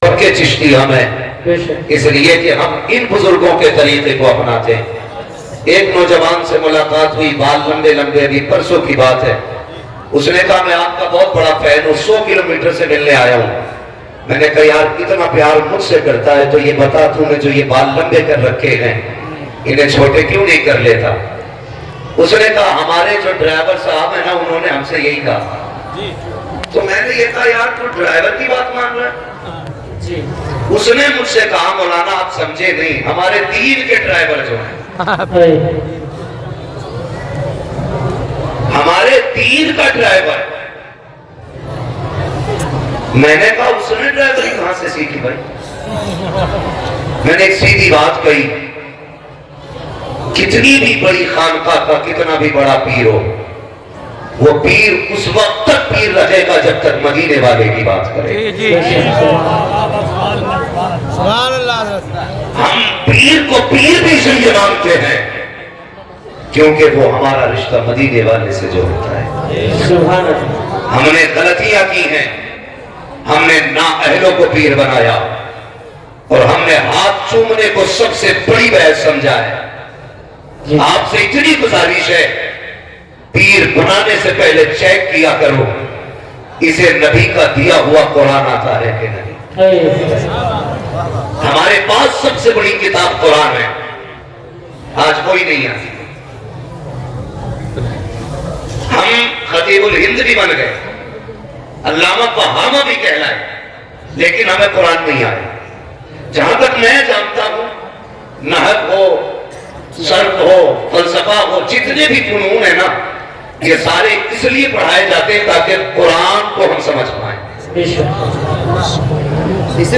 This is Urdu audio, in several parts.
پکے چشتی ہم ہیں، اس لیے کہ ہم ان بزرگوں کے طریقے کو اپناتے ہیں۔ ایک نوجوان سے ملاقات ہوئی، بال لمبے لمبے، ابھی پرسوں کی بات ہے۔ اس نے کہا میں آپ کا بہت بڑا فین ہوں، 100 کلومیٹر سے ملنے آیا ہوں۔ میں نے کہا یار اتنا پیار مجھ سے کرتا ہے تو یہ بتا تو نے جو یہ بال لمبے کر رکھے ہیں انہیں چھوٹے کیوں نہیں کر لیتا؟ اس نے کہا ہمارے جو ڈرائیور صاحب ہیں نا انہوں نے ہم سے یہی کہا۔ تو میں نے یہ کہا یار تو ڈرائیور کی بات مان رہا ہے؟ اس نے مجھ سے کہا مولانا آپ سمجھے نہیں، ہمارے دین کے ڈرائیور جو ہیں، ہمارے دین کا ڈرائیور۔ میں نے کہا اس نے ڈرائیوری کہاں سے سیکھی بھائی؟ میں نے ایک سیدھی بات کہی، کتنی بھی بڑی خانقاہ کا کتنا بھی بڑا پیر ہو، وہ پیر اس وقت تک پیر رہے گا جب تک مدینے والے کی بات کرے۔ ہم پیر کو پیر بھی اس لیے مانتے ہیں کیونکہ وہ ہمارا رشتہ مدینے والے سے جو ہوتا ہے۔ ہم نے غلطیاں کی ہیں، ہم نے نااہلوں کو پیر بنایا اور ہم نے ہاتھ چومنے کو سب سے بڑی بحث سمجھا ہے۔ آپ سے اتنی گزارش ہے پیر بنانے سے پہلے چیک کیا کرو اسے نبی کا دیا ہوا قرآن آتا ہے کہ نہیں۔ ہمارے پاس سب سے بڑی کتاب قرآن ہے، آج کوئی نہیں آتی۔ ہم خطیب الہند بھی بن گئے، علامہ بہامہ بھی کہلائے، لیکن ہمیں قرآن نہیں آیا۔ جہاں تک میں جانتا ہوں نحو ہو، صرف ہو، فلسفہ ہو، جتنے بھی فنون ہیں نا یہ سارے اس لیے پڑھائے جاتے ہیں تاکہ قرآن کو ہم سمجھ پائیں۔ اس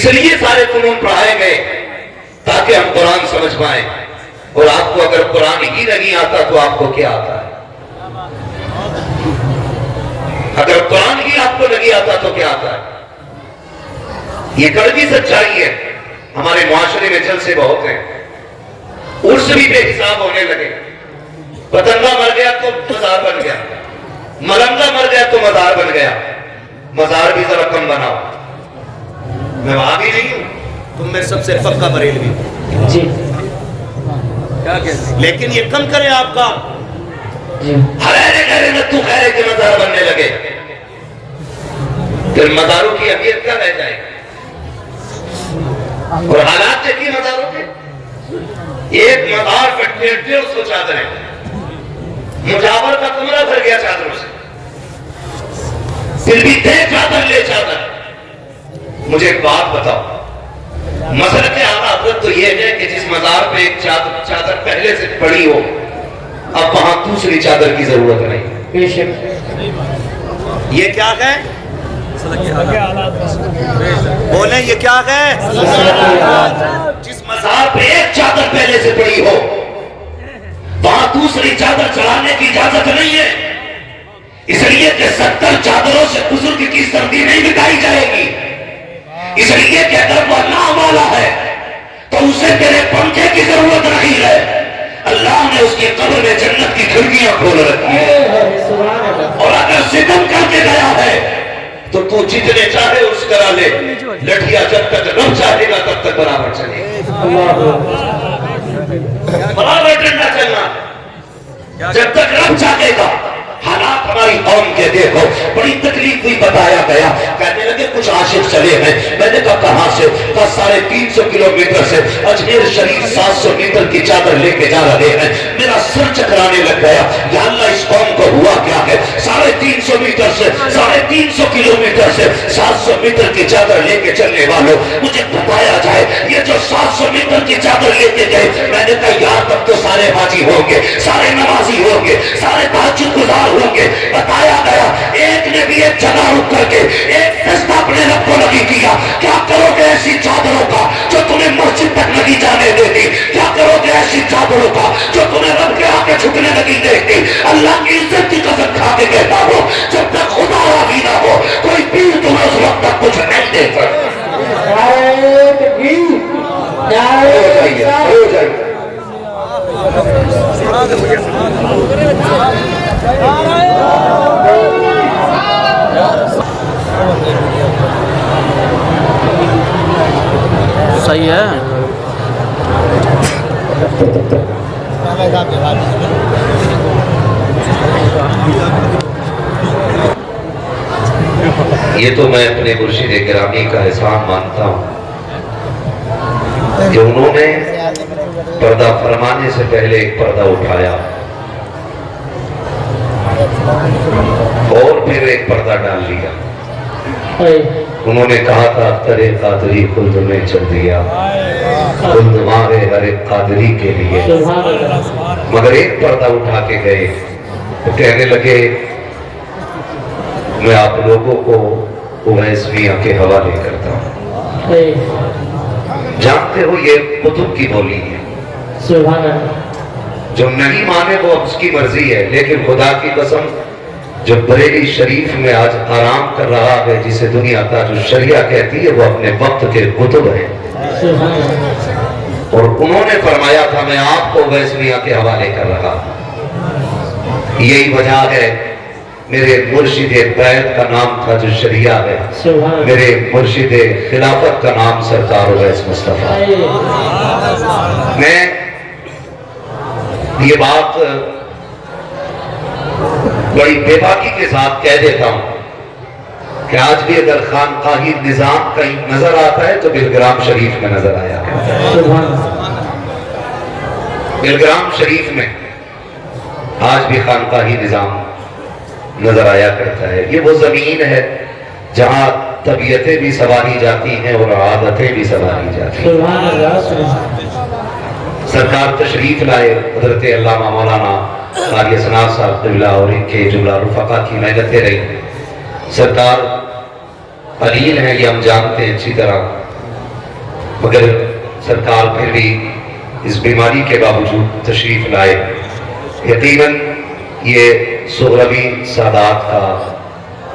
لیے سارے فنون پڑھائے گئے تاکہ ہم قرآن سمجھ پائیں۔ اور آپ کو اگر قرآن ہی نہیں آتا تو آپ کو کیا آتا ہے؟ اگر قرآن ہی آپ کو نہیں آتا تو کیا آتا ہے؟ یہ کڑوی سچائی ہے۔ ہمارے معاشرے میں جلسے بہت ہیں، عرس بھی بے حساب ہونے لگے، پتنگا مر گیا تو مزار بن گیا، ملنگا مر گیا تو مزار بن گیا۔ مزار بھی ذرا کم بناؤ۔ میں وہاں بھی نہیں ہوں، تم میں سب سے پکا بریلوی ہوں، لیکن یہ کم کرے آپ کا تو خیرے کے مزار بننے لگے، پھر مزاروں کی اہمیت کیا رہ جائے گی؟ اور حالات دیکھیے مزاروں کے، ایک مزار پہ 150 چادریں، مجاور کا کمرہ بھر گیا چادروں سے، پھر بھی دے چادر لے چادر۔ مجھے ایک بات بتاؤ، مسلک اعلیٰ حضرت تو یہ ہے کہ جس مزار پہ ایک چادر پہلے سے پڑی ہو اب وہاں دوسری چادر کی ضرورت نہیں۔ یہ کیا ہے؟ بولیں یہ کیا ہے؟ جس مزار پہ ایک چادر پہلے سے پڑی ہو وہاں دوسری چادر چڑھانے کی اجازت نہیں ہے، اس لیے کہ 70 چادروں سے بزرگ کی سردی نہیں مٹائی جائے گی۔ اس لیے کہ اگر وہ اللہ والا ہے تو اسے تیرے پنکھے کی ضرورت نہیں ہے، اللہ نے اس کی قبر میں جنت کی کھڑکیاں کھول رکھی ہیں۔ اور اگر ستم کر کے گیا ہے تو جتنے چاہے اس کرا لے، لٹھیا جب تک رب چاہے گا تب تک برابر چلے گا، برابر ڈنڈا چلنا جب تک رب چاہے گا۔ حالات ہماری قوم کے دیکھو، بڑی تکلیف ہوئی، بتایا گیا، کہنے لگے کچھ عاشق چلے ہیں۔ میں نے کہا کہاں سے؟ کہا 350 کلومیٹر سے اجمیر شریف 700 میٹر کی چادر لے کے جا رہے ہیں۔ میرا سر چکرانے لگ گیا، یا اللہ اس قوم کو ہوا کیا ہے؟ 350 میٹر سے 350 کلومیٹر سے 700 میٹر کی چادر لے کے چلنے والوں مجھے بتایا جائے یہ جو 700 میٹر کی چادر لے کے گئے، میں نے کہا یار تب تو سارے حاجی ہوں گے، سارے نمازی ہوں گے، سارے تہجد گزار ہوں گے۔ بتایا گیا ایک نے بھی ایک جگہ رک کر کے ایک فیصلہ اپنے رب کو نہیں کیا، کیا کرو گے ایسی چادروں کا جو تمہیں مسجد تک نہیں جانے دیتی؟ کیا کرو گے ایسی چادروں کا جو تمہیں رب کے آگے جھکنے نہیں دیتی؟ اللہ کی عزت کی قسم کھا کے کہتا ہوں جب تک خدا راضی نہ ہو کوئی پیر تمہیں اس وقت تک کچھ نہیں دے سکتا۔ ہو جائے صحیح ہے. یہ تو میں اپنے مرشد گرامی کا احسان مانتا ہوں کہ انہوں نے پردہ فرمانے سے پہلے ایک پردہ اٹھایا اور پھر ایک پردہ ڈال لیا. انہوں نے کہا تھا اختر قادری خلد میں چل دیا، خلد مارے ہر ایک قادری کے لیے، مگر ایک پردہ اٹھا کے گئے. کہنے لگے میں آپ لوگوں کو اویس میاں کے حوالے کرتا ہوں. جانتے ہو یہ کتب کی بولی ہے، جو نہیں مانے وہ اس کی مرضی ہے، لیکن خدا کی قسم جو بریلی شریف میں آج آرام کر رہا ہے، جسے دنیا کا جو شریعہ کہتی ہے، وہ اپنے وقت کے کتب ہیں. اور انہوں نے فرمایا تھا میں آپ کو اویس میاں کے حوالے کر رہا ہوں. یہی وجہ ہے میرے مرشد بیعت کا نام تھا جو شریعہ ہے، میرے مرشد خلافت کا نام سرکار اویس مصطفیٰ. میں یہ بات بڑی بے باکی کے ساتھ کہہ دیتا ہوں کہ آج بھی اگر خانقاہی نظام کہیں نظر آتا ہے تو بلگرام شریف میں نظر آیا ہے. بلگرام شریف میں آج بھی خانقاہی نظام نظر آیا کرتا ہے. یہ وہ زمین ہے جہاں طبیعتیں بھی سنواری جاتی ہیں اور عادتیں بھی سنواری جاتی ہیں. سرکار تشریف لائے، حضرت علامہ مولانا قاری اسناد صاحب قبلہ اور ان کے جملہ رفقا کی محنتیں رہی. سرکار قلیل ہیں یہ ہم جانتے ہیں اچھی طرح، مگر سرکار پھر بھی اس بیماری کے باوجود تشریف لائے. یقیناً یہ سغروی سادات کا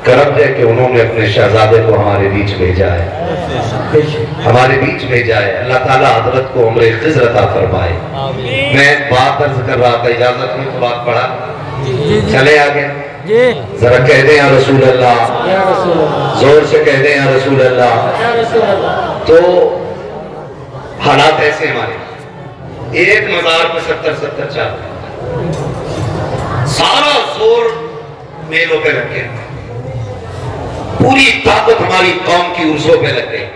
کرم ہے کہ انہوں نے اپنے شہزادے کو ہمارے بیچ بھیجا ہے، ہمارے بیچ بھیجا ہے. اللہ تعالیٰ حضرت کو عمر خضر عطا فرمائے. میں بات عرض کر رہا تھا، اجازت ہوئی تو بات پڑھا چلے آگے. ذرا کہہ دیں یا رسول اللہ، زور سے کہہ دیں یا رسول اللہ. تو حالات ایسے ہمارے، ایک مزار پہ 70 چاہتے سارا زور میلوں پہ لگ گیا، پوری طاقت ہماری قوم کی عرصوں پہ لگ گئی.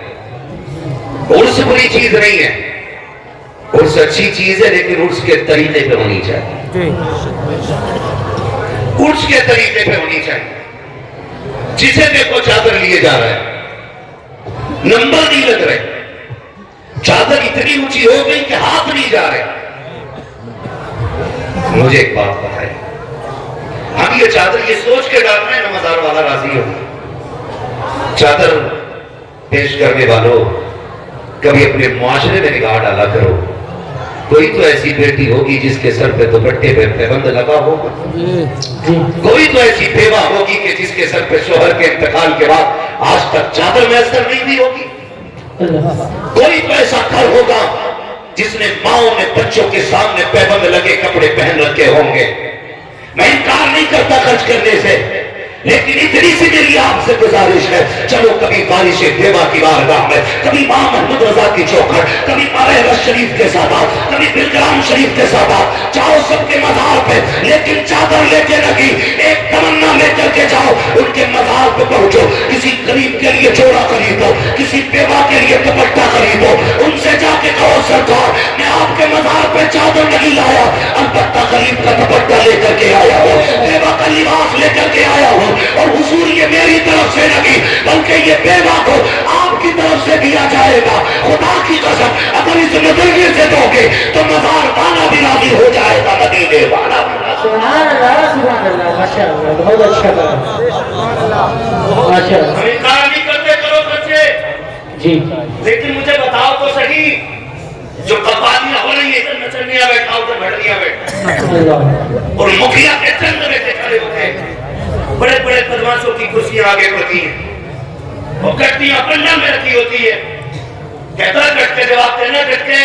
عرص بری چیز نہیں ہے، عرص اچھی چیز ہے، لیکن عرص کے طریقے پہ ہونی چاہیے. عرص کے طریقے پہ ہونی چاہیے. جسے دیکھو چادر لیے جا رہا ہے، نمبر نہیں لگ رہے، چادر اتنی اونچی ہو گئی کہ ہاتھ نہیں جا رہے. مجھے ایک بات بتائے، ہم یہ چادر یہ سوچ کے ڈال رہے ہیں مزار والا راضی ہو. چادر پیش کرنے والوں کبھی اپنے معاشرے میں نگاہ ڈالا کرو. کوئی تو ایسی بیٹی ہوگی جس کے سر پہ دوپٹے پہ پیبند لگا ہوگا، کوئی تو ایسی بیوہ ہوگی کہ جس کے سر پہ شوہر کے انتقال کے بعد آج تک چادر میسر نہیں دی ہوگی. کوئی تو ایسا گھر ہوگا جس نے ماؤں نے بچوں کے سامنے پیبند لگے کپڑے پہن رکھے ہوں گے. میں انکار نہیں کرتا خرچ کرنے سے، لیکن اتنی سی میری آپ سے گزارش ہے، چلو کبھی بارش دیوا کی بارگاہ میں، کبھی ماں محمود رضا کی چوکھٹ، کبھی مارہ شریف کے ساتھ، کبھی بلگرام شریف کے ساتھ، جاؤ سب کے مزار پہ، لیکن چادر لے کے لگی ایک تمنا لے کر کے جاؤ. ان کے مزار پہ پہنچو، کسی غریب کے لیے جوڑا خریدو، کسی بیوہ کے لیے دوپٹہ خریدو. ان سے جا کے کہو سرکار میں آپ کے مزار پہ چادر نہیں لایا، البتہ غریب کا دوپٹہ لے کر کے آیا ہوں، بیوہ کا لباس لے کر کے آیا ہوں. اور حضور یہ میری طرف سے نہیں بلکہ یہ بیوہ کو آپ کی طرف سے دیا جائے گا. خدا کی قسم اگر اس نظریے سے دو گے تو مزار والا بھی راضی ہو جائے گا، مدینے والا بھی. سبحان اللہ، سبحان اللہ، ماشاءاللہ، بہت اچھا کہا. ماشاءاللہ. ہم انکار نہیں کرتے کرو بچے جی، لیکن مجھے بتاؤ تو صحیح، جو قوالیاں ہو رہی ہیں ادھر نچنیاں بیٹھا ادھر بھڑنیاں بیٹھا اور مکھیا کے چند بیٹھے کھڑے ہوتے ہیں، بڑے بڑے بدماشوں کی کرسیاں آگے ہوتی ہیں، وہ کٹیاں پنڈا میں رکھی ہوتی ہے. کہتا کٹ کے جواب دینا کٹ کے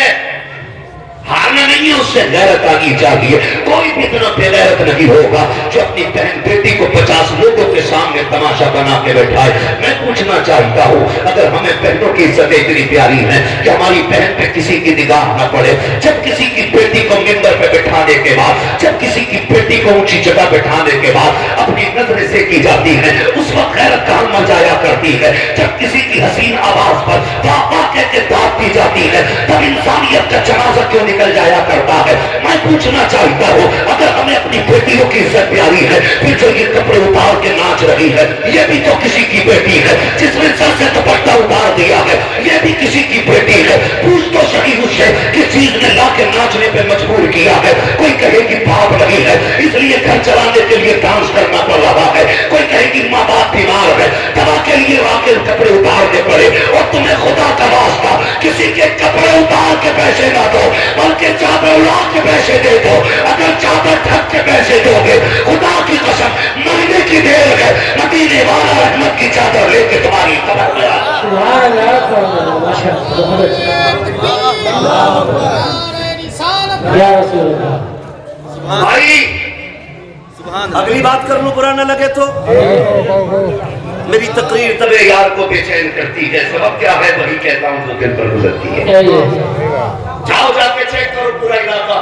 ہارنا نہیں ہے، اس سے غیرت آنی چاہیے. کوئی بھی اتنا بے غیرت نہیں ہوگا جو اپنی بہن بیٹی کو 50 لوگوں کے سامنے تماشا بنا کے بیٹھائے. میں پوچھنا چاہتا ہوں، اگر ہمیں بہنوں کی عزت اتنی پیاری ہے کہ ہماری بہن پہ کسی کی نگاہ نہ پڑے، جب کسی کی بیٹی کو منبر پہ بٹھانے کے بعد، جب کسی کی بیٹی کو اونچی جگہ بٹھانے کے بعد اپنی نظریں سے کی جاتی ہے، اس وقت غیرت کہاں مچایا کرتی ہے. جب کسی کی حسین آواز پر واہ کہہ کے داد دی جاتی ہے، تب انسانیت کا جنازہ کیوں نکل جایا کرتا ہے. میں پوچھنا چاہتا ہوں، اگر ہمیں اپنی بیٹیوں کی عزت پیاری ہے، پھر جو یہ کپڑے اتار کے ناچ رہی ہے، یہ بھی تو کسی کی بیٹی ہے. جس نے سر سے دوپٹہ اتار دیا ہے، یہ بھی کسی کی بیٹی ہے. پوچھ تو صحیح اس سے کس چیز نے لا کے ناچنے پہ مجبور کیا ہے. کوئی کہے کہ باپ نہیں ہے اس لیے گھر چلانے کے لیے ڈانس کرنا پڑ رہا ہے. کوئی کہے کہ ماں باپ بیمار ہے، دوا کے لیے واقع کپڑے اتارنے پڑے. اور تمہیں خدا کا واسطہ کسی کے کپڑے اتار کے پیسے نہ دو، بلکہ چادر اڑا کے پیسے دے دو. اگر چادر ڈھک کے پیسے دو گے، خدا کی قسم مہینے کی دیر ہے، مدینے والا رحمت کی چادر لے کے تمہاری قبر میں آ. سبحان اللہ، ماشاء اللہ، بہت اچھا یا رسول اللہ. بھائی اگلی بات کر لوں، برا نہ لگے تو. میری تقریر طبع یار کو بے چین کرتی ہے. سبب کیا ہے وہی کہتا ہوں جو دل پر گزرتی ہے. جاؤ جا کے چیک کرو پورا علاقہ.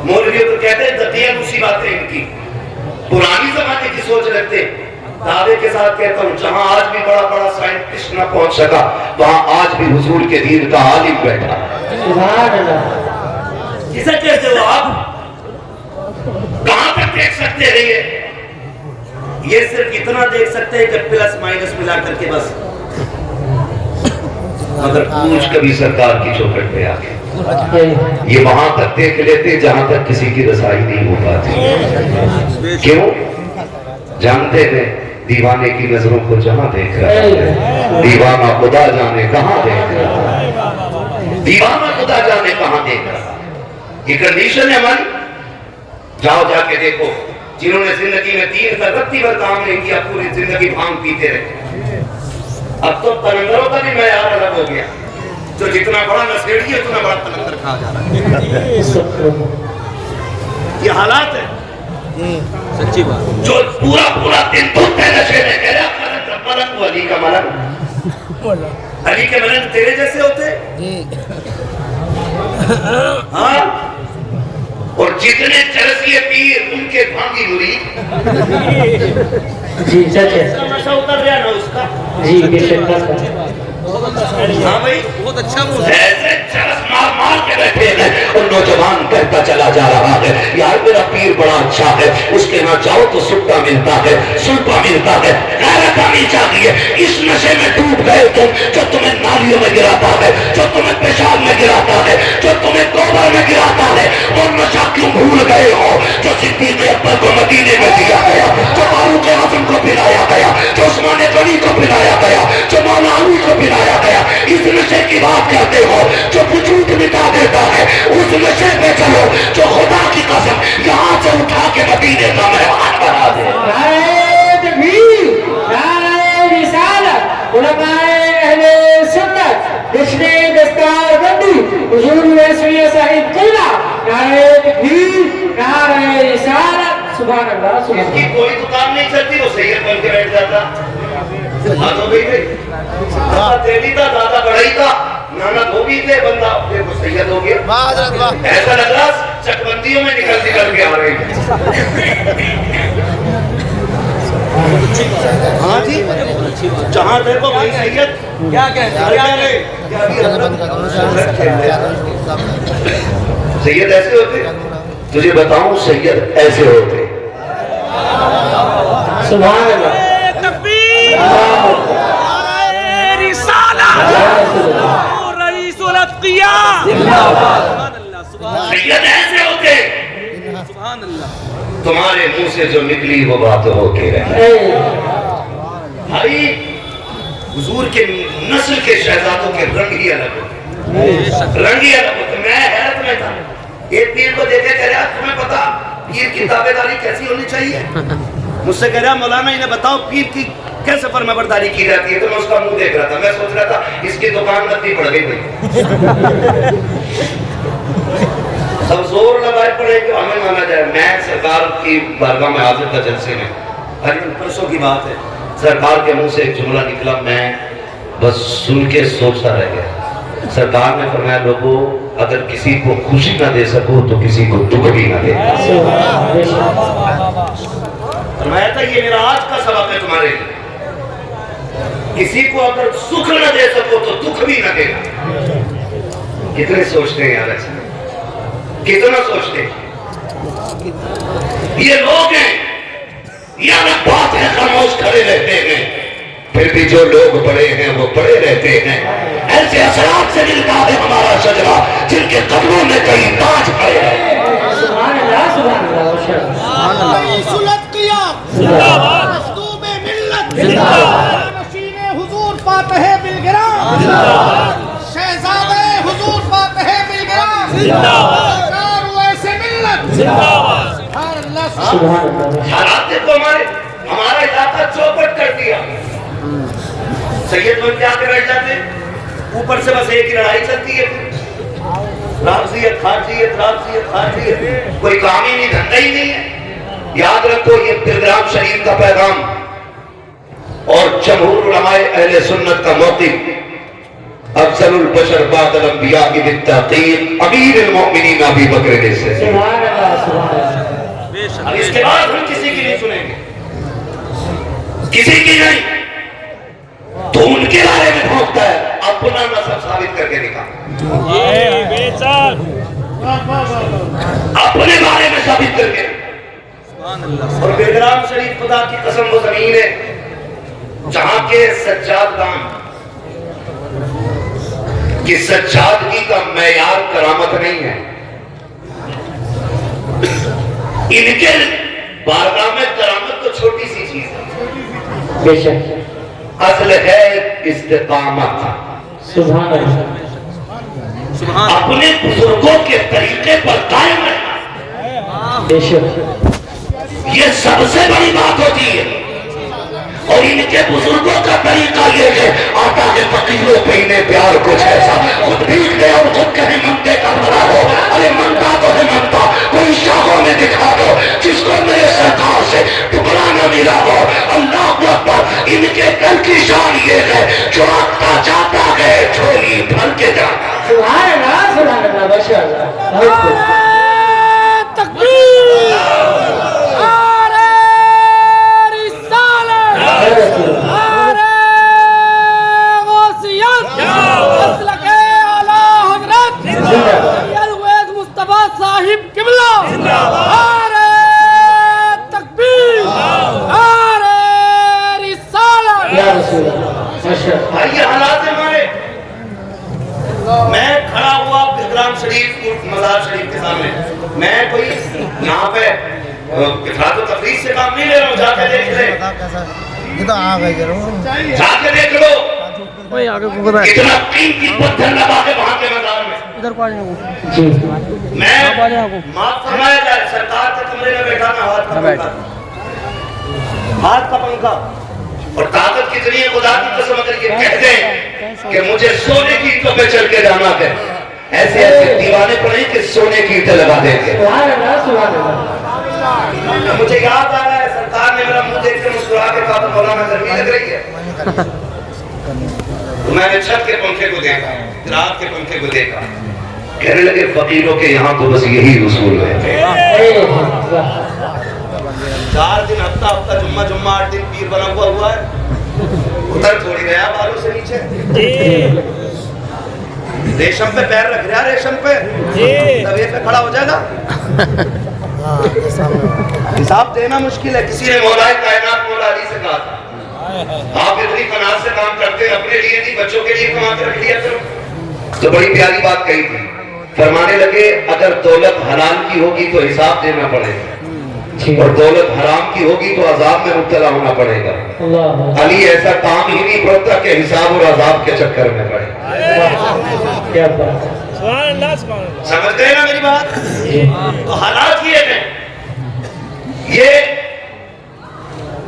مولوی تو کہتے ہیں دتیاں دوسری باتیں ان کی پرانی زمانے کی سوچ رکھتے. دعوے کے ساتھ کہتا ہوں، جہاں آج بھی بڑا بڑا سائنٹسٹ نہ پہنچ سکا، وہاں آج بھی حضور کے دین کا عالم بیٹھا. سبحان اللہ. کسے کہتے ہو آپ؟ کہاں تک دیکھ سکتے رہیے؟ یہ صرف اتنا دیکھ سکتے ہیں کہ پلس مائنس ملا کر کے بس. مگر پوچھ کبھی سرکار کی چوکھٹ پہ آ کے یہ وہاں تک دیکھ لیتے جہاں تک کسی کی رسائی نہیں ہو پاتی. کیوں؟ جانتے ہیں دیوانے کی نظروں کو جہاں دیکھ رہا ہے، دیوانہ خدا جانے کہاں دیکھ رہا ہے. دیوانہ خدا جانے کہاں دیکھ رہا ہے. یہ کنڈیشن ہے ہماری. جاؤ جا کے دیکھو، جنہوں نے زندگی میں 3 رتی بھر کام نہیں کیا، پوری زندگی بھانگ پیتے رہے. اب تو پلندروں کا بھی معیار الگ ہو گیا. جو جتنا بڑا نشیڑی ہے اتنا بڑا پلندر کھا جا رہا ہے. یہ حالات ہے. سچی بات. جو پورا دن دھوتے نشے میں کہہ رہا پلنگ علی کا ملنگ، علی کے ملنگ تیرے جیسے ہوتے. ہاں، اور جتنے چرسیے پیر ان کے بھانگی مرید. جی سچ ہے. نشہ اتر رہا نا اس کا. جی بے شک. ہاں بھائی، بہت اچھا موضوع. ایسے چرس مار کے بیٹھے ہیں اور نوجوان کہتا چلا جا رہا ہے یار میرا پیر بڑا اچھا ہے، اس کے ہاں جاؤ تو سکتا ملتا ہے، سلپا ملتا ہے. غیرت آنی چاہیے. اس نشے میں ڈوب گئے تم جو تمہیں نالیوں میں گراتا ہے، جو تمہیں پیشاب میں گراتا ہے، جو تمہیں گوبر میں گراتا ہے. اور نشہ کیوں بھول گئے ہو جو صدیق اکبر کو مدینے میں دیا گیا، جو فاروق اعظم کو پلایا گیا، جو عثمان غنی کو پلایا گیا، جو مولا علی کو پلایا گیا. اس نشے کی بات کرتے ہو جو وجود مٹا دیتا ہے. اس نشے پہ چلو جو خدا کی قسم یہاں سے اٹھا کے مدینے کا مہمان بنا دے. نعرہ تکبیر، نعرہ رسالت، علماء اہل سنت، جشن دستار بندی، حضور ویسوی صاحب قلعہ. نعرہ تکبیر، نعرہ رسالت. سبحان اللہ، اس سبحان کی اللہ. کوئی دکان نہیں چلتی، وہ سید بن کے بیٹھ جاتا. بات ہو گئی بھائی. دادا تیلی تھا، دادا بڑھائی تھا، نانا دھوبی تھے، بندہ اپنے کو سید ہو گیا. ایسا لگ رہا چک بندیوں میں نکل کے آ رہے ہیں. ہاں جی، جہاں دیکھو بھائی سید. کیا کہتے سید ایسے ہوتے. تجھے بتاؤں سید ایسے ہوتے. سبحان اللہ. رئیس الاتقیاء. سید ایسے ہوتے. سبحان اللہ. تمہارے منہ سے جو نکلی وہ بات ہو کے رہی. بھائی حضور کے نسل کے شہزادوں کے رنگ ہی الگ ہوتے. رنگ ہی الگ ہوتے. میں حیرت میں تھا. ایک پیر کو دیکھے کہہ رہا تمہیں پتا پیر کی تابع داری کیسی ہونی چاہیے؟ مجھ سے کہہ رہا مولانا انہیں بتاؤ پیر کی کیسے فرما برداری کی جاتی ہے. تو میں اس کا منہ دیکھ رہا تھا. میں سوچ رہا تھا اس کی دکان ندی پڑ گئی بھائی. زور لگائے پڑے کہ ہمیں مانا جائے. میں سرکار کی بارگاہ میں حاضر تھا جلسے میں, پرسوں کی بات ہے, سرکار کے منہ سے ایک جملہ نکلا, میں بس سن کے سوچتا رہ گیا. سرکار نے فرمایا لوگوں اگر کسی کو خوشی نہ دے سکو تو کسی کو دکھ بھی نہ دے. فرمایا تھا یہ میرا آج کا سبق ہے تمہارے لیے, کسی کو اگر سکھ نہ دے سکو تو دکھ بھی نہ دینا. کتنے سوچتے ہیں یار ایسے, کتنا سوچتے ہیں یہ لوگ ہیں یا بات ہے خاموش کھڑے رہتے ہیں, پھر بھی جو لوگ بڑے ہیں وہ بڑے رہتے ہیں. ایسے اثرات سے ملتا ہے ہمارا شجرا جن کے قدموں میں کئی تاج پڑے ہیں. سبحان اللہ سبحان اللہ ماشاء اللہ. رئیس الاتقیاء مخدوم ملت نشین حضور فاتح بلگرام شہزادہ حضور فاتح بلگرام سرکار ویسے ملت سبحان اللہ سبحان اللہ. حالات دیکھو ہمارا علاقہ چوپٹ کر دیا. سید بن کے آتے رہ جاتے, اوپر سے بس ایک ہی لڑائی چلتی ہے, رافضیت خارجیت رافضیت خارجیت, کوئی کام ہی نہیں, دھندا ہی نہیں ہے. یاد رکھو یہ بلگرام شریف کا پیغام اور جمہور علماء اہل سنت کا موقف, افضل البشر بعد الانبیاء بالتحقیق امیر المؤمنین ابی بکر سے. سبحان اللہ سبحان اللہ. اب اس کے بعد ہم کسی کی نہیں سنیں گے, کسی کی نہیں, تو ان کے بارے میں بھونکتا ہے, اپنا نسب ثابت کر کے نکال, اپنے بارے میں ثابت کر کے. اور بلگرام شریف خدا کی قسم وہ زمین ہے جہاں کے سجاد دان کہ سجادگی کا معیار کرامت نہیں ہے. ان کے بارگاہ میں کرامت تو چھوٹی سی چیز ہے, بے شک. اصل ہے استقامت. سبحان اللہ. اپنے بزرگوں کے طریقے پر قائم رہنا بے شک. یہ سب سے بڑی بات ہوتی ہے. اور ان کے بزرگوں کا طریقہ یہ ہے آتا کے فقیروں پہ انہیں پیار کچھ ایسا, خود بھیگ دے اور خود کہیں منتے کا بڑا ہو. ارے منتا تو ہے منتا, کوئی شاہوں میں دکھا دو جس کو میرے سرکار سے ٹکڑا نہ ملا ہو. اللہ اکبر. ان کے دل کی شان یہ ہے جو آتا جاتا ہے جھولی بھر کے جاتا. سبحان اللہ سبحان اللہ ماشاء اللہ. بہت خوب. تکبیر نعرہ رسالت نعرہ غوثیت مسلک اعلی حضرت سید ویس مصطفیٰ صاحب قبلہ نعرہ تکبیر نعرہ رسالت. یا رسول اللہ ماشاء اللہ. بھائی یہ حالات ہیں ہمارے. میں کھڑا ہوا بلگرام شریف مزار شریف کے سامنے, میں کوئی یہاں پہ افراد و تفریح سے کام نہیں لے رہا ہوں, جا کے دیکھ لے, جا کے دیکھ لو اتنا قیمتی پتھر لگا کے وہاں کے مزار میں. جی میں معاف فرمایا جائے, سرکار کے کمرے میں بیٹھا میں ہاتھ کا پنکھا, اور طاقت کتنی ہے خدا کی قسم اگر یہ کہہ دیں کہ مجھے سونے کی اینٹوں پہ چل کے جانا ہے, ایسے ایسے دیوانے پڑے کہ سونے کی اینٹیں لگا دیں گے. سبحان اللہ سبحان اللہ. مجھے یاد آ رہا ہے سرکار نے میرا منہ دیکھ کے مسکرا کے کہا مولانا گرمی لگ رہی ہے. تو میں نے چھت کے پنکھے کو دیکھا, رات کے پنکھے کو دیکھا, کہنے لگے فقیروں کے یہاں تو بس یہی اصول ہے. 4 دن ہفتہ جمعہ 8 دن پیر بنا ہوا ہے, ادھر تھوڑی گیا بالوں سے نیچے, ریشم پہ پیر رکھ رہا, ریشم پہ طویے پہ کھڑا ہو جائے گا. حساب دینا مشکل ہے. کسی نے مولا کائنات مولا علی سے کہا تھا آپ اتنی قناعت سے کام کرتے ہیں, اپنے لیے نہیں بچوں کے لیے کما کے رکھ لیا کرو. تو بڑی پیاری بات کہی تھی, فرمانے لگے اگر دولت حلال کی ہوگی تو حساب دینا پڑے گا, اور دولت حرام کی ہوگی تو عذاب میں مبتلا ہونا پڑے گا. علی ایسا کام ہی نہیں پڑتا کہ حساب اور عذاب کے چکر میں پڑے. سمجھ گئے نا میری بات؟ تو حالات یہ ہیں, یہ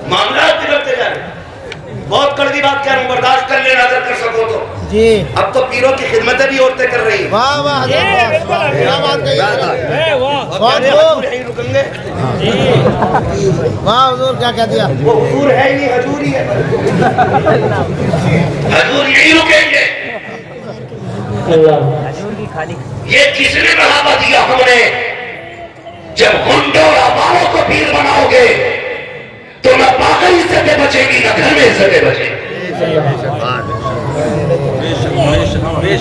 معاملات بگڑتے جا رہے ہیں. بہت کڑوی بات کہہ رہا ہوں، برداشت کر لینا اگر کر سکو تو جی اب تو پیروں کی خدمتیں بھی عورتیں کر رہی ہیں واہ واہ حضرت واہ کیا بات کہی ہے اور کہہ رہے ہیں حضور یہیں رکیں گے واہ حضور کیا کہہ دیا وہ حضور ہے ہی نہیں حضور ہی ہے حضور یہی رکیں گے یہ کس نے بڑھاوا دیا ہم نے جب ہنڈوں اور آواروں کو پیر بناؤ گے تو نہ پاگل عزتیں بچے گی نہ گھر میں عزتیں بچے گی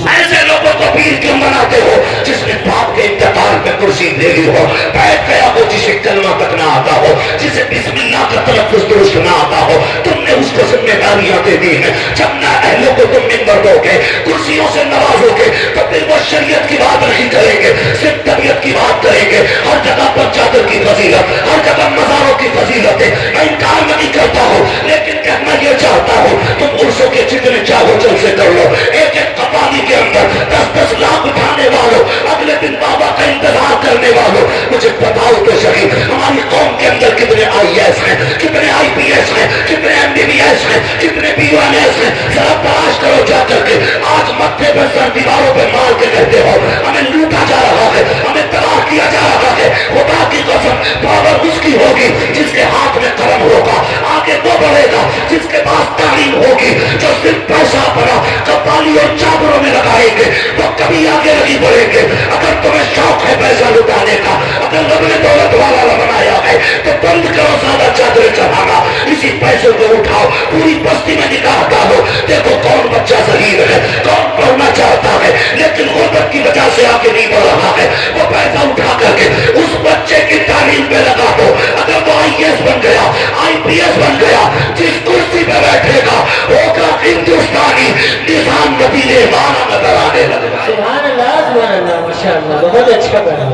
ایسے لوگوں کو پیر کیوں بناتے ہو جس نے باپ کے انتقال پہ کرسی لے لی ہو بیٹھ گیا ہو جسے کلمہ تک نہ آتا ہو جسے بسم اللہ کا تلفظ درست نہ آتا ہو تم نے اس کو ذمہ داریاں دے دی ہیں جب نہ اہلوں کو تم منبر دو گے کرسیوں سے نوازو گے تو پھر وہ شریعت کی بات نہیں کریں گے صرف طبیعت کی بات کریں گے ہر جگہ پر چادر کی فضیلت ہر جگہ مزاروں کی فضیلت ہے میں انکار نہیں کرتا ہوں لیکن کہنا یہ چاہتا ہوں تم عرصوں کے جتنے چاہو جلسے کر لو ایک ایک قبالی کے اندر 10-10 لاکھ اٹھانے والوں اگلے دن بابا کا انتظار کرنے والوں مجھے بتاؤ تو صحیح ہماری قوم کے اندر کتنے آئی ایس ہیں کتنے آئی پی ایس ہیں کتنے ایم بی بی ایس ہیں کتنے بی ایل ایس ہیں ذرا تلاش کرو جا کر کے آج متھے پر سر دیواروں پہ مار کے کہتے ہو ہمیں لوٹا جا رہا ہے ہمیں تباہ کیا جا رہا ہے خدا کی قسم پاور اس کی ہوگی جس کے ہاتھ میں قلم ہوگا آگے وہ بڑھے گا جس کے پاس تعلیم ہوگی جو صرف پیسہ پڑا قوالی اور چادروں میں لگائیں گے وہ کبھی آگے نہیں بڑھیں گے اگر تمہیں شوق ہے پیسہ لٹانے کا اگر رب نے دولت والا بنایا ہے تو بند کرو زیادہ چادریں چڑھانا اسی پیسے کو اٹھاؤ پوری بستی میں نگاہ ڈالو دیکھو کون بچہ ذہین ہے کون پڑھنا چاہتا ہے لیکن غربت کی وجہ سے آگے نہیں بڑھ رہا ہے وہ پیسہ اٹھا کر کے اس بچے کی تعلیم پہ لگا دو اگر وہ آئی ایس بن گیا آئی پی ایس بن گیا جس کرسی پہ بیٹھے گا ہوگا ہندوستانی نظام مدینے والا نظر آنے لگا سبحان اللہ ماشاءاللہ بہت اچھا بنا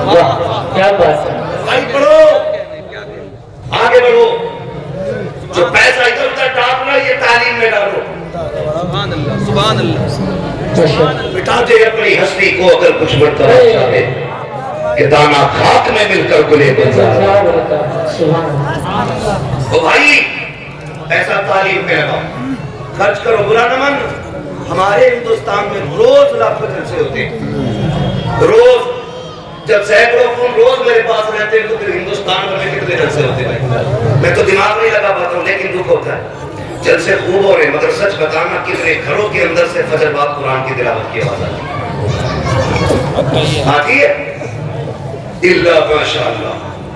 واہ کیا بات ہے بھائی پڑھو آگے بڑھو جو پیسہ ادھر ادھر ڈالنا یہ تعلیم میں ڈالو سبحان اللہ سبحان اللہ ماشاءاللہ مٹا دے اپنی ہستی کو اگر کچھ مرتبہ چاہے کہ دانا خاک میں مل کر گلے گلزار سبحان اللہ او بھائی ایسا تعلیم میں لگاؤ خرچ کرو برا نہ مان ہمارے ہندوستان میں روز لاکھوں جلسے ہوتے ہیں روز جب سینکڑوں فون روز میرے پاس رہتے ہیں تو پھر ہندوستان میں کتنے جلسے ہوتے ہیں میں تو دماغ نہیں لگا پاتا ہوں لیکن دکھ ہوتا ہے جلسے خوب ہو رہے ہیں مگر سچ بتانا کتنے گھروں کے اندر سے فجر بعد قرآن کی تلاوت کی آواز آتی ہے اللہ ماشاءاللہ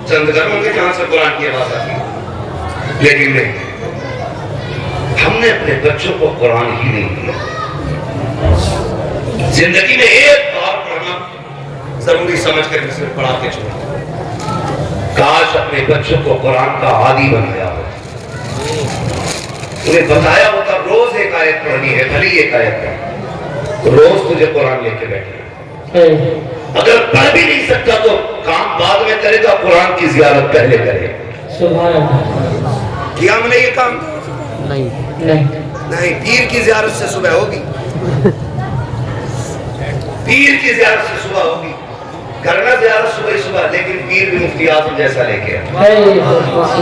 چند گھروں کے جہاں سے قرآن کی آواز آتی ہے لیکن نہیں ہم نے اپنے بچوں کو قرآن ہی نہیں دیا زندگی میں ایک بار پڑھنا ضروری سمجھ کر کے صرف پڑھا کے چھوڑا کاش اپنے بچوں کو قرآن کا عادی بن گیا ہو انہیں بتایا ہوتا روز ایک آیت پڑھنی ہے بھلی ایک آیت پڑھنی روز تجھے قرآن لے کے بیٹھنا اگر پڑھ بھی نہیں سکتا تو کام بعد میں کرے گا قرآن کی زیارت پہلے کرے سبحان اللہ کیا ہم نے یہ کام نہیں نہیں پیر کی زیارت سے صبح ہوگی پیر کی زیارت سے صبح ہوگی کرنا زیارت صبح ہی صبح لیکن پیر بھی مفتی اعظم جیسا لے کے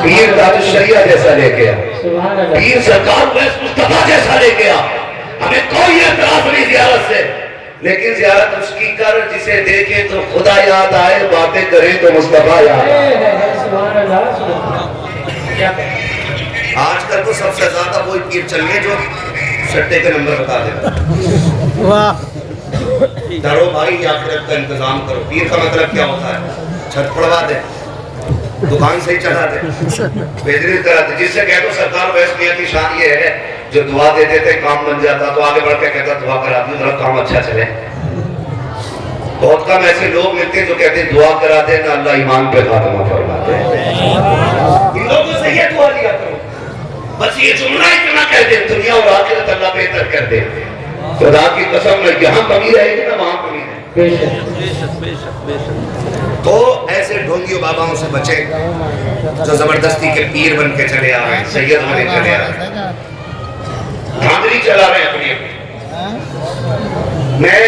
پیر تاج الشریعہ جیسا لے کے سبحان اللہ پیر سرکار ویس مصطفیٰ جیسا لے کے ہمیں کوئی اعتراض نہیں زیارت سے لیکن زیارت اس کی کر جسے دیکھے تو خدا یاد آئے باتیں کرے تو مصطفیٰ یاد آئے سبحان اللہ آج کل تو سب سے زیادہ وہی پیر چلیے جو سٹے کے نمبر بتا دے واہ ڈرو بھائی آخرت کا انتظام کرو پیر کا مطلب کیا ہوتا ہے چھت پڑوا دے دکان سے ہی چڑھا دے بہترین کرا دے جس سے کہہ دو سرکار ویس میاں کی شان یہ ہے جو دعا دیتے تھے کام بن جاتا تو آگے بڑھ کے کہتا دعا کرا دوں ذرا کام اچھا چلے بہت کم ایسے لوگ ملتے ہیں جو کہتے ہیں دعا کرا دے نہ اللہ ایمان پہ خاتمہ فرما دے ان لوگوں سے یہ دعا لیا کرو بس یہ جملہ اتنا کہہ دے دنیا اور آخرت اللہ بہتر کر دے خدا کی قسم میں یہاں کمی رہے گی نہ وہاں کمی رہے گی تو ایسے ڈھونگیوں باباؤں سے بچے جو زبردستی کے پیر بن کے چلے آ رہے ہیں سید بنے چلے آ رہے ہیں دھاندلی چلا رہے ہیں اپنی میں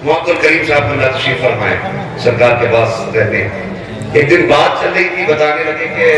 محمد کریم صاحب اللہ تشریف فرمائے سرکار کے پاس رہتے ایک دن بات چل رہی تھی بتانے لگے کہ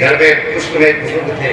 گھر میں پشت میں بزرگ تھے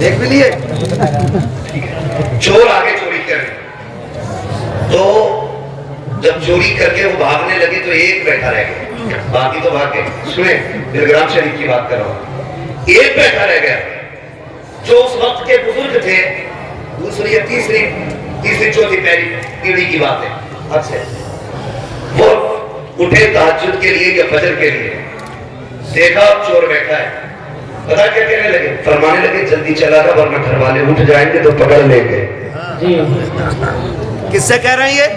دیکھ بھی لیے چور آگے چوری کرنے تو جب چوری کر کے وہ بھاگنے لگے تو ایک بیٹھا رہ گیا باقی تو بھاگ گئے سنیں بلگرام شریف کی بات کر رہا ہوں ایک بیٹھا رہ گیا جو اس وقت کے بزرگ تھے دوسری یا تیسری چوتھی پہلی پیڑھی کی بات ہے اچھا وہ اٹھے تہجد کے لیے یا فجر کے لیے دیکھا چور بیٹھا ہے پتا کیا کہنے لگے فرمانے لگے جلدی چلا گا ورنہ گھر والے اٹھ جائیں گے تو پکڑ لیں گے جی کس سے کہہ رہے ہیں یہ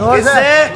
کس سے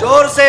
چور سے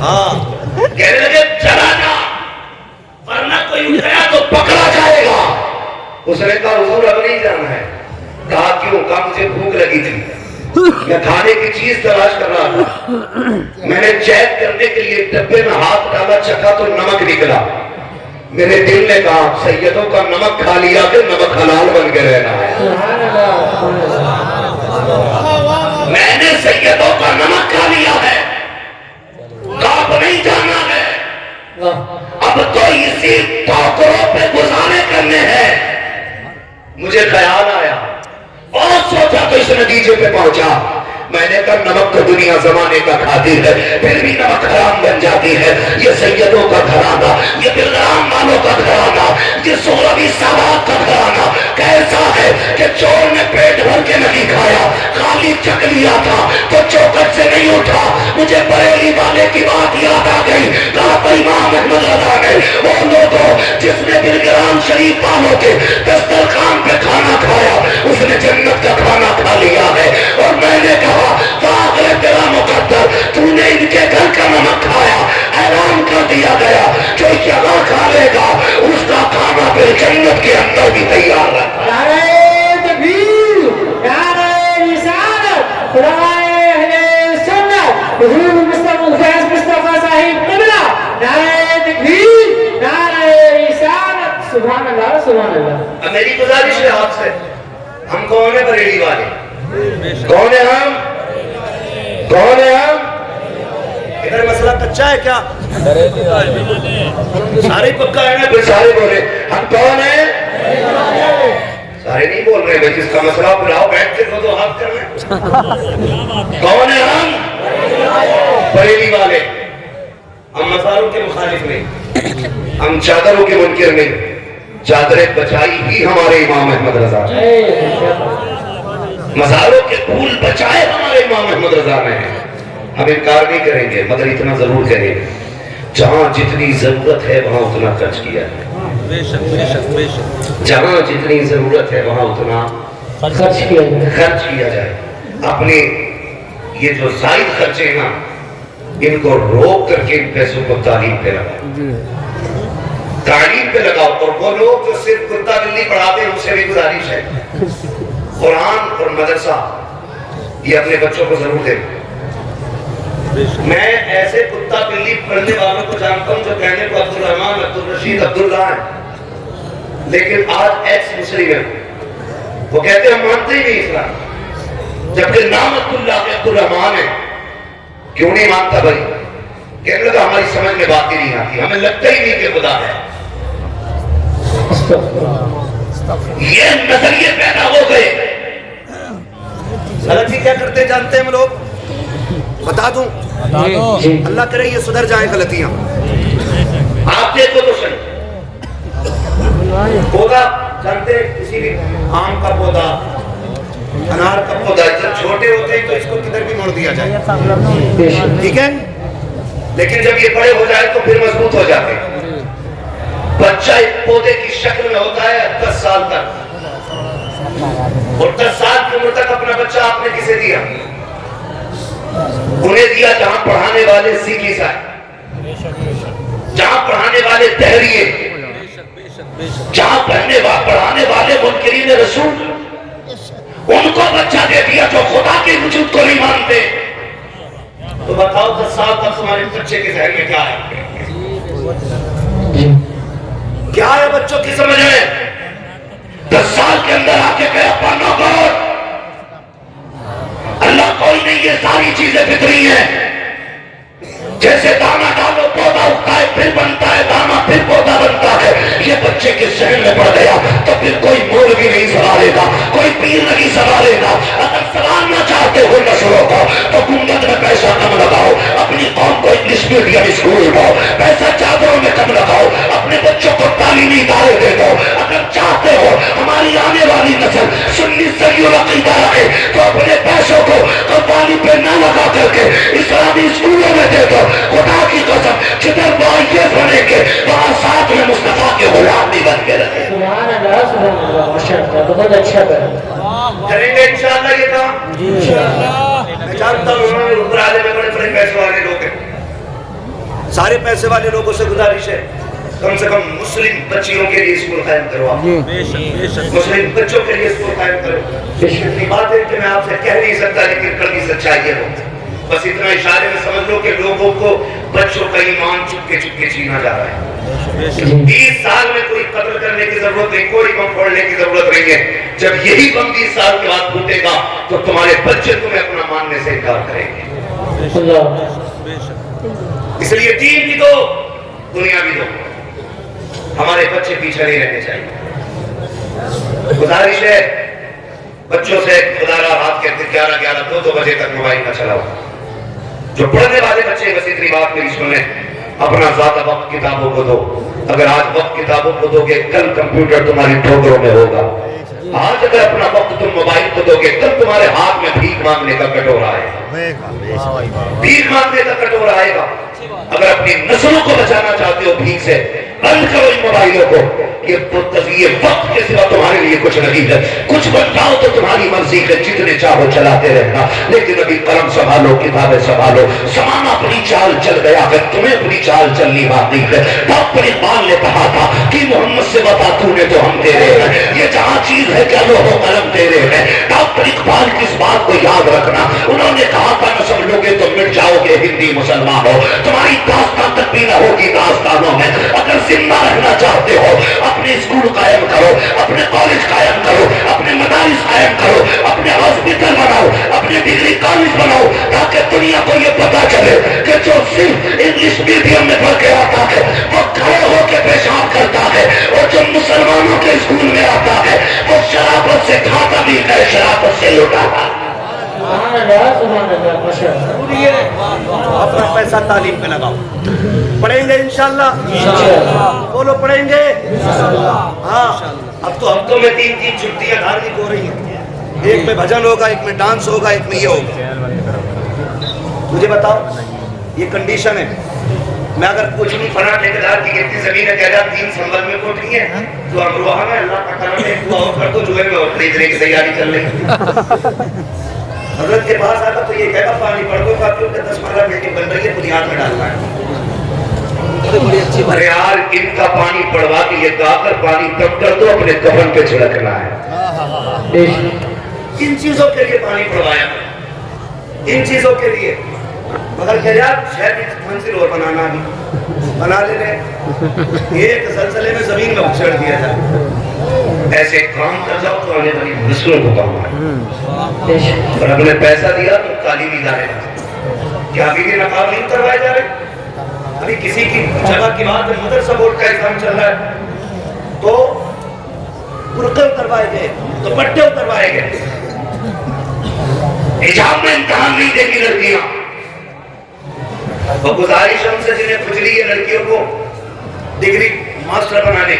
ہاں کہنے لگے چلا جا ورنہ کوئی اٹھ گیا تو پکڑا جائے گا. اس نے کہا حضور اب نہیں جانا ہے. کہا کیوں؟ کہا مجھے بھوک لگی تھی میں کھانے کی چیز تلاش کر رہا تھا میں نے چیک کرنے کے لیے ڈبے میں ہاتھ ڈالا چکھا تو نمک نکلا میرے دل نے کہا سیدوں کا نمک کھا لیا کہ نمک حلال بن کے رہنا ہے. میں نے سیدوں کا نمک کھا لیا ہے اب نہیں جانا ہے اب تو اسی ٹوکروں پہ گزارے کرنے ہیں. مجھے خیال آیا اور سوچا تو اس نتیجے پہ پہنچا میں نے کہا نمک تو دنیا زمانے کا کھاتی ہے پھر بھی نمک حرام بن جاتی ہے. یہ سیدوں کا گھرانہ یہ بلگرام والوں کا گھرانہ یہ سولہویں سادات کا گھرانہ کیسا ہے کہ چور نے پیٹ بھر کے نہیں کھایا خالی چک لیا تھا تو چوکٹ سے نہیں اٹھا. مجھے بریلی والے کی بات یاد آ گئی. کہا تو امام احمد رضا نے وہ لوگوں جس نے بلگرام شریف والوں کے دسترخوان پہ کھانا کھایا اس نے جنت کا کھانا کھا لیا ہے. اور میں نے کہا واہ تیرا مقدر تو نے ان کے گھر کا نمک کھایا اعلان کر دیا گیا جو یہاں کھا لے گا اس کا کھانا پھر جنت کے اندر بھی تیار رہتا ہے. نعرہ تکبیر نعرہ رسالت علماء اہل سنت حضور مصطفیٰ الفیض مصطفیٰ صاحب قبلہ نعرہ تکبیر نعرہ رسالت سبحان اللہ سبحان اللہ. اب میری گزارش ہے آپ سے ہم کون ہیں بریلی والے کون ہیں ہم کون ہیں ہم ادھر مسئلہ کچا ہے کیا سارے پکا ہے نا پھر سارے بولے ہم کون ہیں سارے نہیں بول رہے بھائی جس کا مسئلہ بلاؤ بیٹھ کے دو ہاتھ کر لیں کون ہیں ہم بریلی والے. ہم مزاروں کے مخالف نہیں ہم چادروں کے منکر نہیں. چادریں بچائی ہی ہمارے امام احمد رضا مزاروں کے پھول بچائے ہمارے امام احمد رضا نے. ہم انکار نہیں کریں گے مگر اتنا ضرور کریں گے جہاں جتنی ضرورت ہے وہاں اتنا خرچ کیا ہے. بے شک بے شک بے شک جہاں جتنی ضرورت ہے وہاں اتنا خرچ کیا جائے. خرچ کیا جائے. اپنے یہ جو زائد خرچے ہیں نا ان کو روک کر کے ان پیسوں کو تعلیم پہ لگاؤ تعلیم پہ لگاؤ. اور وہ لوگ جو صرف کتا بلی پڑھاتے ہیں ان سے بھی گزارش ہے قرآن اور مدرسہ یہ اپنے بچوں کو ضرور دیں. میں ایسے کتا بلی پڑھنے والوں کو جانتا ہوں جو کہنے کو عبد الرحمن عبد الرشید عبداللہ ہیں لیکن آج ایکس مسلم ہیں. وہ کہتے ہیں ہم مانتے ہی نہیں اسلام جبکہ نام عبداللہ کے عبد الرحمن ہے. کیوں نہیں مانتا بھائی؟ کہنے لگا ہماری سمجھ میں بات ہی نہیں آتی ہمیں لگتا ہی نہیں کہ خدا ہے. یہ نظریے پیدا ہو گئے. غلطی کیا کرتے جانتے ہیں ہم لوگ بتا دوں اللہ کرے یہ سدھر جائیں غلطیاں. آپ دیکھو تو صحیح پودا جانتے ہیں کسی بھی آم کا پودا انار کا پودا جب چھوٹے ہوتے ہیں تو اس کو کدھر بھی موڑ دیا جائے ٹھیک ہے لیکن جب یہ بڑے ہو جائے تو پھر مضبوط ہو جاتے ہیں. بچہ ایک پودے کی شکل میں ہوتا ہے 10 سال تک اور 10 سال کی عمر تک اپنا بچہ آپ نے کسے دیا؟ انہیں دیا جہاں پڑھانے والے سیکھی صاحب جہاں پڑھانے والے دہریے جہاں پڑھانے والے منکرین رسول ان کو بچہ دے دیا جو خدا کے وجود کو نہیں مانتے. تو بتاؤ 10 سال تک تمہارے بچے کے ذہن میں کیا ہے کیا ہے بچوں کی سمجھ میں؟ 10 سال کے اندر آ کے کہا پانا گور اللہ کوئی نہیں, یہ ساری چیزیں فطری ہیں. جیسے دانا ڈالو پودا اگتا ہے, پھر بنتا ہے دانا, پھر پودا بنتا ہے. یہ بچے کے ذہن میں پڑ گیا تو پھر کوئی مولوی نہیں سنبھالے گا, کوئی پیر نہیں سنبھالے گا. اگر سنبھالنا چاہتے ہو نسلوں کو تو گنبد میں پیسہ کم لگاؤ, اپنی قوم کو انگلش میڈیم اسکول دو, پیسہ چادروں میں کم لگاؤ, اپنے بچوں کو تعلیمی ادارے دے دو. اگر چاہتے ہو ہماری آنے والی نسل سنی صحیح العقیدہ رہے تو اپنے پیسوں کو قوالی پہ نہ لگا کر کے اسلامی اسکولوں میں دے دو. خدا کی قسم جدھر معیز بنے کے وہاں ساتھ میں مصطفیٰ کے غلام بھی بن کے رہے. سبحان اللہ, سبحان اللہ, ماشاءاللہ, بہت اچھا کرا. کریں گے انشاءاللہ یہ کام. میں جانتا ہوں اوپر آنے میں بڑے بڑے پیسے والے لوگ ہیں, سارے پیسے والے لوگوں سے گزارش ہے کم سے کم مسلم بچیوں کے لیے اسکول قائم کرو. آپ مسلم بچوں کے لیے اسکول قائم کرو. اتنی بات ہے کہ میں آپ سے کہہ نہیں سکتا لیکن کڑوی سچائی ہے. بس اتنا اشارے میں سمجھ لو کہ لوگوں کو بچوں کا ایمان چپکے چپکے چھینا جا رہا ہے. 20 سال میں کوئی قتل کرنے کی ضرورت نہیں, کوئی بم پھوڑنے کی ضرورت نہیں ہے. جب یہی بم 20 سال کے بعد پھوٹے گا تو تمہارے بچے تمہیں اپنا ماننے سے انکار کریں گے. اس لیے دین بھی دو, دنیا بھی دو. ہمارے بچے پیچھے نہیں رہنے چاہیے. گزارش ہے بچوں سے خدا را رات کے 11 2 بجے تک موبائل نہ چلاؤ. جو پڑھنے والے بچے بس اتنی بات میری سنیں, اپنا زیادہ وقت کتابوں کو دو. اگر آج وقت کتابوں کو دو گے کل کمپیوٹر تمہاری ٹھوکروں میں ہوگا. آج اگر اپنا وقت تم موبائل کو دو گے کل تمہارے ہاتھ میں بھیک مانگنے کا کٹورا آئے گا, بھیک مانگنے کا کٹورا آئے گا. اگر اپنی نسلوں کو بچانا چاہتے ہو بھیک سے, بند کرو ان موبائلوں کو. یہ وقت کے سوا تمہارے لیے کچھ نہیں ہے. کچھ بن جاؤ تو تمہاری مرضی ہے, جتنے چاہو چلاتے رہنا, لیکن ابھی قلم سنبھالو, کتابیں سنبھالو. زمانہ اپنی چال چل گیا ہے, تمہیں اپنی چال چلنی باقی ہے. ڈاکٹر اقبال نے کہا تھا کہ محمد سے بتا تو نے تو ہم تیرے ہیں, یہ جہاں چیز ہے کہ لوح و قلم تیرے ہیں. ڈاکٹر اقبال کی اس بات کو یاد رکھنا. انہوں نے کہا تھا نہ سمجھ لو گے تو مٹ جاؤ گے ہندی مسلمان ہو, تمہاری داستان تک بھی نہ ہوگی داستانوں میں. اگر زندہ رہنا چاہتے ہو اپنے اسکول قائم کرو, اپنے کالج قائم کرو, اپنے مدارس قائم کرو, اپنے ہاسپٹل بناؤ, اپنے ڈگری کالج بناؤ, تاکہ دنیا کو یہ پتا چلے کہ جو صرف انگلش میڈیم میں پڑھ کے آتا ہے وہ کھڑے ہو کے پیشاب کرتا ہے, اور جو مسلمانوں کے اسکول میں آتا ہے وہ شرافت سے کھاتا بھی ہے, شرافت سے لٹاتا. سبحان اللہ, سبحان اللہ, ماشاءاللہ. اپنا پیسہ تعلیم پہ لگاؤ. پڑھیں گے انشاءاللہ, بولو پڑھیں گے. ہاں اب تو ہفتوں میں 3 چھٹیاں دھارمک ہو رہی ہیں. ایک میں بھجن ہوگا, ایک میں ڈانس ہوگا, ایک میں یہ ہوگا. مجھے بتاؤ یہ کنڈیشن ہے. میں اگر کچھ بھی فنا ٹھیکیدار کی کتنی زمین ہے, کہہ رہا 3 سنبل میں کوٹھی ہے تو امروہہ میں اللہ کا کرم ہے, دعا کر دو جو ہے میں خریدنے کی تیاری چل رہی. حضرت کے پاس آتا تو یہ کہتا پانی پڑ دو کا, کیونکہ 10 مرلہ بلڈنگ بن رہی ہے, بنیاد میں ڈالنا ہے. ارے یار ان کا پانی پڑوا کے یہ گا کر پانی کم کر دو, اپنے کفن پہ چھڑکنا ہے. ان چیزوں کے لیے پانی پڑوایا, ان چیزوں کے لیے. مگر کہہ یار شہر کی منزل اور بنانا بھی بنا لے رہے, ایک زلزلے میں زمین میں اچھڑ دیا جائے. ایسے کام کر جاؤ تو آنے والی نسلوں کو کام آئے. اور اگر نے پیسہ دیا تو تعلیمی ادارے کیا ابھی بھی نقاب نہیں کروائے جا رہے. ابھی کسی کی جگہ کی بات ہے, مدرسہ بورڈ کا ایگزام چل رہا ہے تو برقعے اتروائے گئے, دوپٹے اتروائے گئے. حجاب میں امتحان نہیں دے گی لڑکیاں. وہ گزارش ہم سے جنہیں کھجلی ہے لڑکیوں کو ڈگری ماسٹر بنانے,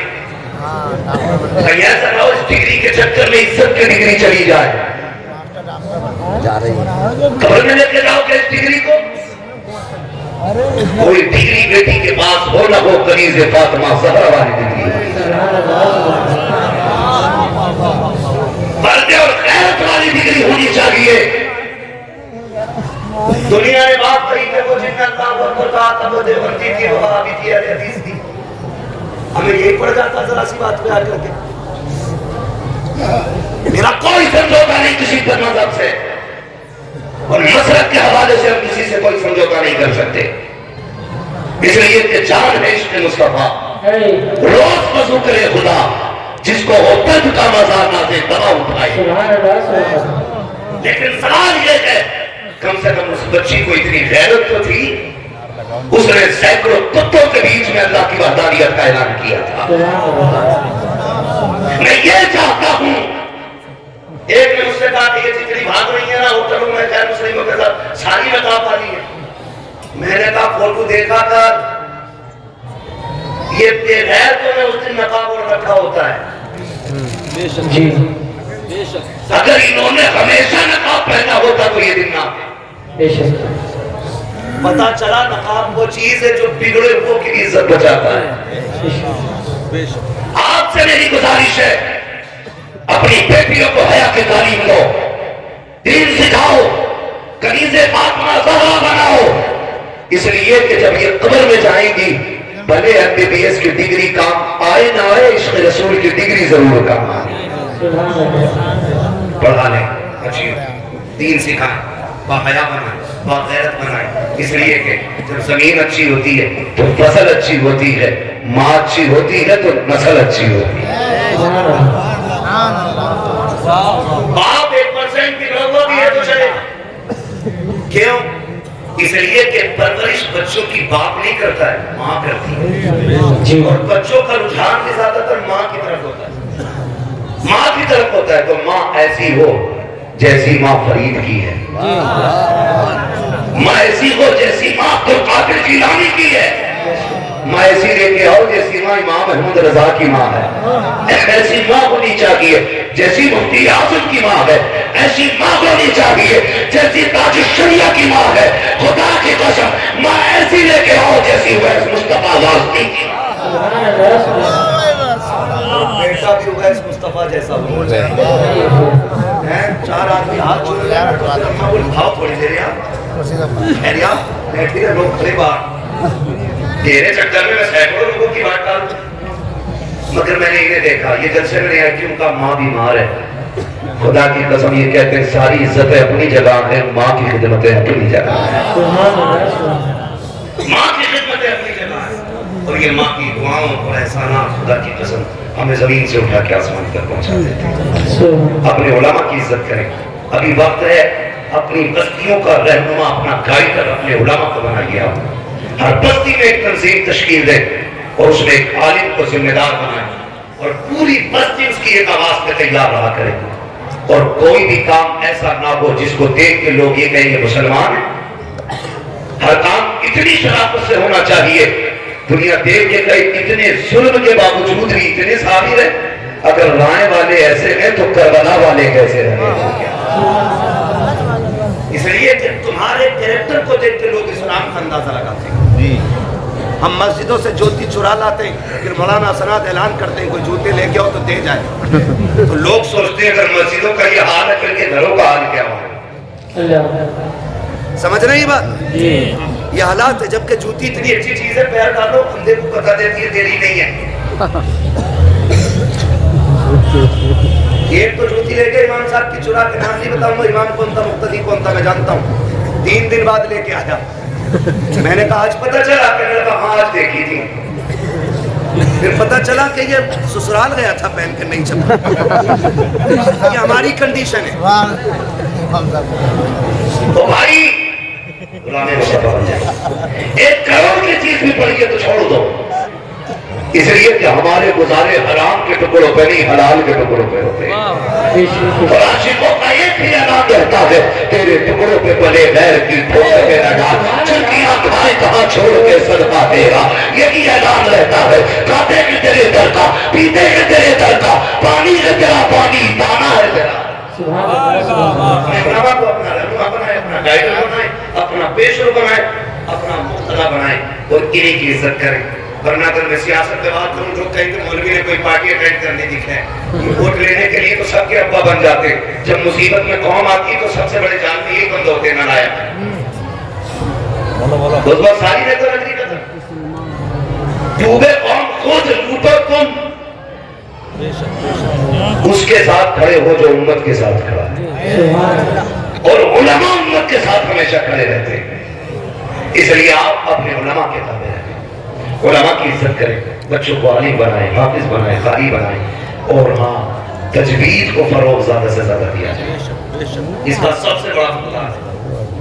ایسا نہ ہو اس ڈگری کے چکر میں عزت کی ڈگری چلی جائے. قبر میں لے کے جاؤ کہ اس ڈگری کو کوئی ڈگری بیٹی کے پاس ہو نہ ہو, کنیز فاطمہ زہرا والی ڈگری, پردے اور غیرت والی ڈگری ہونی چاہیے. دنیا نے بات کہی کہ وہ جن اللہ اکبر کہا تھا وہ دیوبندی تھی, وہ وہابی تھی, اہل حدیث تھی. ہمیں یہی پڑ جاتا ذرا سی بات پہ آ کر کے. میرا کوئی سمجھوتا نہیں کسی پر مذہب سے, اور مسلک کے حوالے سے ہم کسی سے کوئی سمجھوتا نہیں کر سکتے. اس لیے کہ جان ہے عشق مصطفیٰ, روز وضو کرے خدا, جس کو وہ درد کا مزہ نہ دے دوا اٹھائے. لیکن سوال یہ ہے کم سے کم اس بچی کو اتنی غیرت تو تھی، اس نے سینکڑوں کتوں کے بیچ میں اللہ کی وحدانیت کا اعلان کیا تھا۔ میں یہ چاہتا ہوں، ایک نے مجھ سے کہا کہ یہ جتنی بھاگ رہی ہے نا ہوٹلوں میں غیر مسلموں کے ساتھ ساری نقاب والی ہے۔ میں نے کہا فوٹو دیکھا تھا، یہ بے غیر تو میں اس دن نقاب اور رکھا ہوتا ہے۔ جی اگر انہوں نے ہمیشہ نقاب پہنا ہوتا تو یہ دن نہ بے شک پتا چلا نقاب وہ چیز ہے جو بگڑے ہوئے کی عزت بچاتا ہے۔ آپ سے میری گزارش ہے، اپنی بیٹیوں کو حیا کی تعلیم دو، دین سکھاؤ، کنیز فاطمہ زہرا بناؤ، اس لیے کہ جب یہ قبر میں جائیں گی بھلے MBBS کی ڈگری کام آئے نہ آئے، عشق رسول کی ڈگری ضرور کام آئے۔ پڑھا لیں، اچھی دین سکھائیں، باحیا بنائیں، باغیرت بنائیں، اس لیے کہ جب زمین اچھی ہوتی ہے تو فصل اچھی ہوتی ہے، ماں اچھی ہوتی ہے تو نسل اچھی ہوتی ہے۔ باپ 1% کی ضرورت ہے تو چلے، کیوں؟ اس لیے کہ پرورش بچوں کی باپ نہیں کرتا ہے، ماں کرتی ہے، اور بچوں کا رجحان بھی زیادہ تر ماں کی طرف ہوتا ہے، ماں کی طرف ہوتا ہے۔ تو ماں ایسی ہو جیسی ماں فرید کی ہے، ماں ایسی ہو جیسی ماں عبد القادر جیلانی کی ہے، ماں ایسی لے کے آؤ جیسی ماں امام احمد رضا کی ماں ہے، ایسی ماں ہونی چاہیے جیسی مفتی اعظم کی ماں ہے، ایسی ماں ہونی چاہیے جیسی تاج الشریعہ کی ماں ہے۔ خدا کی قسم ماں ایسی لے کے آؤ جیسی ویس مصطفیٰ واسطی کی بیٹا بھی ہوگا اس مصطفیٰ جیسا ہو جائے۔ چار آدمی ہاتھ جوڑ لیں، میں بول بھاؤ تھوڑی دیر یار، خیر یار بیٹھ کے لوگ کھڑے باہر تیرے چکر میں سینکڑوں لوگوں کی بات ڈال دوں، مگر میں نے انہیں دیکھا یہ جلسے میں آیا کہ ان کا ماں بیمار ہے۔ خدا کی قسم یہ کہتے ہیں ساری عزتیں اپنی جگہ ہیں، ماں کی خدمتیں اپنی جگہ ہیں، ماں کی خدمتیں اپنی جگہ ہیں، اور یہ ماں کی دعاؤں اور احسانات خدا کی قسم ہمیں زمین سے اٹھا کے آسمان تک پہنچا دیتے ہیں۔ اپنے علماء کی عزت کریں، ابھی وقت ہے اپنی بستیوں کا رہنما، اپنا گائیڈر اپنے علماء کو بنائیے۔ آپ ہر بستی میں ایک تنظیم تشکیل دیں اور اس میں ایک عالم کو ذمہ دار بنائیں، اور پوری بستی اس کی ایک آواز پہ تیار رہا کرے، اور کوئی بھی کام ایسا نہ ہو جس کو دیکھ کے لوگ یہ کہیں گے مسلمان ہیں۔ ہر کام اتنی شرافت سے ہونا چاہیے، دنیا دیکھ کے کئی اتنے ظلم کے باوجود بھی اتنے صابر ہیں، اگر رائے والے ایسے ہیں تو کربلا والے کیسے رہے؟ اس لیے کہ تمہارے کریکٹر کو دیکھ کے لوگ اسلام کا اندازہ لگاتے ہیں۔ ہم مسجدوں سے جوتی چرا لاتے ہیں، پھر مولانا سناد اعلان کرتے ہیں کوئی جوتے لے کے آؤ تو دے جائے، تو لوگ سوچتے ہیں اگر مسجدوں کا یہ حال ہے پھر کے گھروں کا حال کیا ہوگا؟ سمجھ رہے ہیں یہ بات؟ یہ حالات ہے، جبکہ جوتی اتنی اچھی چیز ہے، پیر ڈالو اندھے کو بتا دیتی ہے دیری نہیں ہے۔ ایک تو جوتی لے کے امام صاحب کی چرا کے نام نہیں بتاؤں گا، امام کون تھا مقتدی کون تھا میں جانتا ہوں، 3 دن بعد لے کے آیا، میں نے کہا آج پتہ چلا، کہ میں نے کہا ہاں آج دیکھی تھی، پھر پتہ چلا کہ یہ سسرال گیا تھا پہن کے نہیں چلا۔ یہ ہماری کنڈیشن ہے۔ تو بھائی غلام مصطفیٰ بن جائے، 1 کروڑ کی چیز بھی پڑھیے تو چھوڑ دو، اس لیے کہ ہمارے گزارے حرام کے ٹکڑوں پہ نہیں حلال کے ٹکڑوں پہ ہوتے ہیں، اور عاشقوں کا ایک ہی اعلان رہتا ہے تیرے ٹکڑوں پہ پلے غیر کی ٹھوک کے رہا، چنکیاں کھائے کہاں چھوڑ کے صدقہ تیرا، یہی اعلان رہتا ہے، کھاتے کے تیرے در کا، پیتے کے تیرے در کا، پانی ہے تیرا پانی، دانا ہے تیرا۔ اپنے علماء کو اپنا رہنما بنائے، اپنا گائیڈر بنائے، اپنا پیشرو بنائے، اپنا مقتدا بنائے، اور انہیں کی عزت کریں۔ ورنہ اگر میں سیاست پہ بات کروں، جو کہیں کہ مولوی نے کوئی پارٹی اٹینڈ کرنے دکھا ہے، ووٹ لینے کے لیے تو سب کے ابا بن جاتے، جب مصیبت میں قوم آتی تو سب سے بڑے جان بھی یہی بند ہوتے نہ لائق، اس بات ساری نے تو نظری قدر ڈوبے قوم خود لوٹو تم، اس کے ساتھ کھڑے ہو جو امت کے ساتھ کھڑا ہے، اور علماء امت کے ساتھ ہمیشہ کھڑے رہتے ہیں، اس لیے آپ اپنے علماء کے تابع رہیں، علماء کی عزت کریں، بچوں کو عالم بنائیں، حافظ بنائیں، قاری بنائیں، اور ہاں تجوید کو فروغ زیادہ سے زیادہ دیا جائے، اس کا سب سے بڑا فضل ہے۔